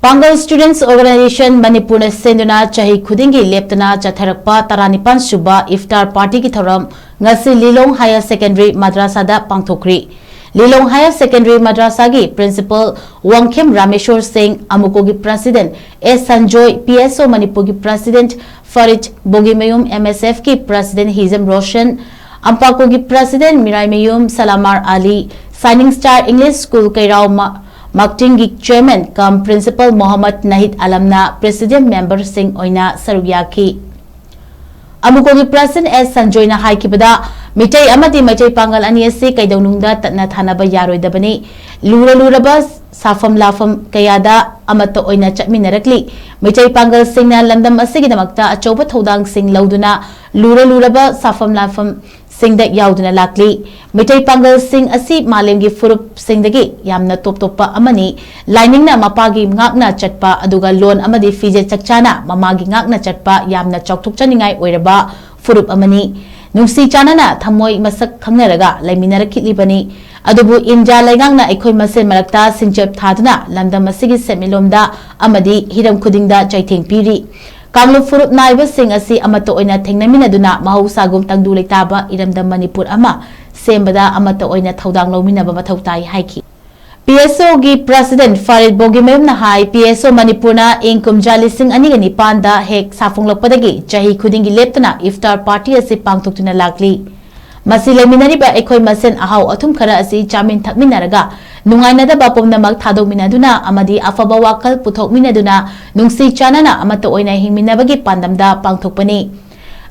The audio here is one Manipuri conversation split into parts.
Pangal Students Organization Manipur Sinduna Chahi Khudinggi Leptana Chattharakpa Taranipan Suba IFTAR Party ki THOURAM NGASI LILONG Higher Secondary Madrasa da PANGTHOKKHRE LILONG Higher Secondary Madrasa gi Principal Wangkhem Rameshwar Singh Amuko gi President S Sanjoy PSO Manipur gi President Farid Bogimayum MSF ki President Hizam Roshan Ampako gi President Mirai Mayum Salamar Ali Shining Star English School Kairao Khudinggi Chairman cum Principal Mohammad Nahid Alamna President Member Singh Oina Saruyaki Amukogi President S Sanjoy na haikibada Mitai amati Mitai Pangal Aniasi Kaidonungda Tatna Thanaba Yaroi Dabani Luraba Safam Lafam Kayada Amato Oina Chatminarakli Mitai Pangal Singh na Landam Asigidamakta Achoba Thodang Singh Lauduna Luraba Safam Lafam Singh da yauduna lakli Mitai Pangal Singh asi malemgi furup Singh dagi yamna top-topa amani lining na mapagi ngakna chatpa aduga loan amadi fije chakchana mamagi ngakna chatpa yamna chokthuk chaningai oiraba furup amani nungsi chana na thamoi masak khangnaraga laiminarakhitlibani adubu India laigangna ekhoi masen marakta singchep thaduna lamdam asigi semilomda amadi hiram khudingda chaitheng piri Kamlu furup naiba sing asi amato oina thengnamina duna mahusagum tangdu leitaba iramdam Manipur ama sembada amato oina thodang lominaba mathau tai haiki PSO gi President Farid Bogimayum na hai PSO Manipur na ingkum jali sing anigani panda hek safunglopadagi Chahi Khudinggi Leptana IFTAR Party asi pangthoktuna lakli masi leminariba ekhoi masen ahau athum khara asi chamin thakminaraga nungainadaba pomnamak thadokminaduna amadi afaba wakal puthokminaduna nungsi chanana amato oina hingminabagi pandamda pangthokpani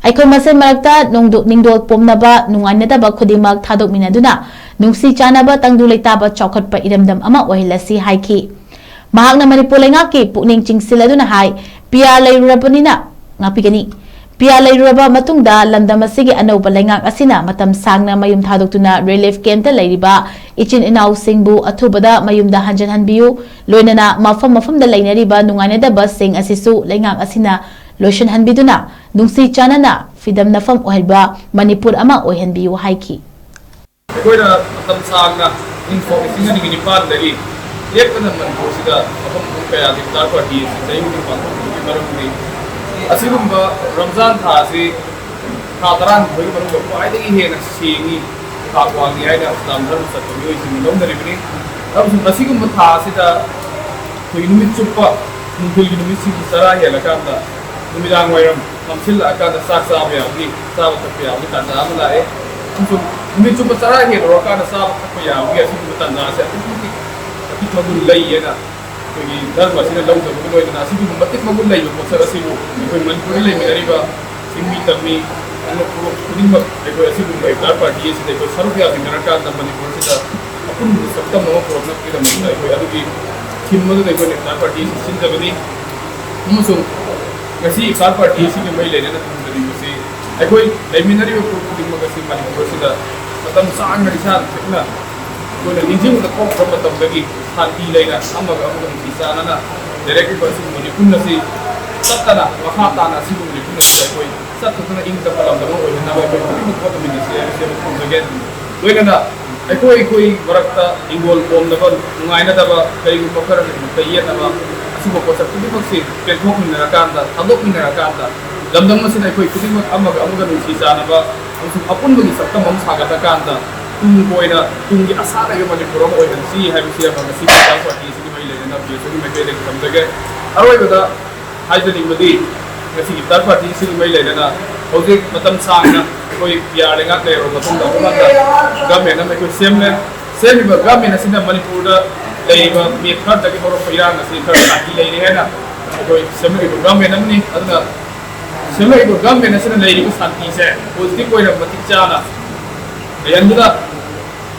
ekhoi masen marakta ningdol pomnaba nungainadaba khudingmak thadokminaduna nungsi chanaba tangdu leitaba chokhatpa iramdam ama ohilasi haiki mahakna Manipur lengaki pukning chingsiladuna hai PR leirurabanina ngapigani PR leiruraba matungda lamdam asigi anauba lengak asina matam sangna mayum thadokuna relief camp da leiriba ichin inau singbu athubada mayumda hanjan hanbiu loinana mafam da leinariba nungainadaba sing asisu lengak asina lotion hanbiduna nungsi chanana fidam nafam ohelba Manipur ama ohenbiu haiki Koida matam sangna info singa ni pan dari leptana Manipur sida mafam kaya IFTAR Party sai ni pan marumni Asigumba Ramzan Thasi Khataran Bhai Maruga Kwaidagi Hena Singi Kakwangi Aida Islamdram Saturi Sinong Naribini Asigumba Thasi da Kuinumit Chupa Nungkul Numisi Sara Helakanda Numidang Wairam Mamsilla Akanda Saksa Yagi Sava Tapia Tanda Amalae Numit Chupa Sara Helakanda Sava Tapia Asigumba Tanda Ati Magul Layena Dharma sila lauda mo ito na sige mo batik magulay mo sa rasibo ito Manipur lay minariba simi tami ano puro kuning mag ito sige mo IFTAR Party sila ito sarupya minarakan na Manipur sila apun sabta mo problem kita mo ito ano ki kimmo na ito IFTAR Party sinja bani musung kasi IFTAR Party sige may lay na tungkol kasi ito lay minariba puro kuning mag kasi Manipur sila matam saan na isa na Kuna ninjing na kong kamatang bagi hati lay na amaga ang isa na directly pa si Manipur na si satta na makata na si Manipur na si Koy satta na ingta pa lang mo na may pwede mo po min siya kung again Koy na ay koy barakta ingol pom na kon ngay na daba kay ko pa rin kaya na ba kasi mo po sa pwede mo si kento min na kanta hadok min na kanta damdam mo sila koy pwede mo amaga si isa na ba ang apun mo satta mo sa kanta Boy na tungi asara yung Manipur mo oy si have siya mga si IFTAR Party si may lay na biyo so may pwede kam daga aroy bada hydroning madi kasi IFTAR Party si may lay na project matam sang na koy piyare nga kay ro matong da kumanda gamen na may ko semne ba gamen na sina Manipur da lay ba mi thar da ke moro pira na si thar party lay ni na koy semne ko gamen na ni adna semne ko gamen na sina lay ko santi se positive koy na matikcha na ayan dula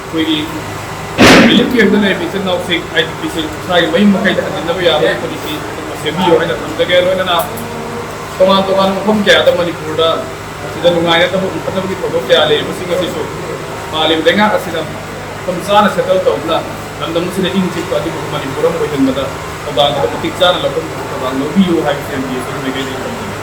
koy military da na bisan na sig ay bisan sai may makay da na ba ya ko disi sebiyo ay na tamdagero na tungan kung kaya da Manipur da sila nungaya da mo patawag ko do kaya le musing kasi so malim denga kasi na kamsana sa taw na ramdam mo sila ingit pa di mo Manipur mo ko mada kabang da tiksa na labong kabang no biyo hay sen biyo so may ganyan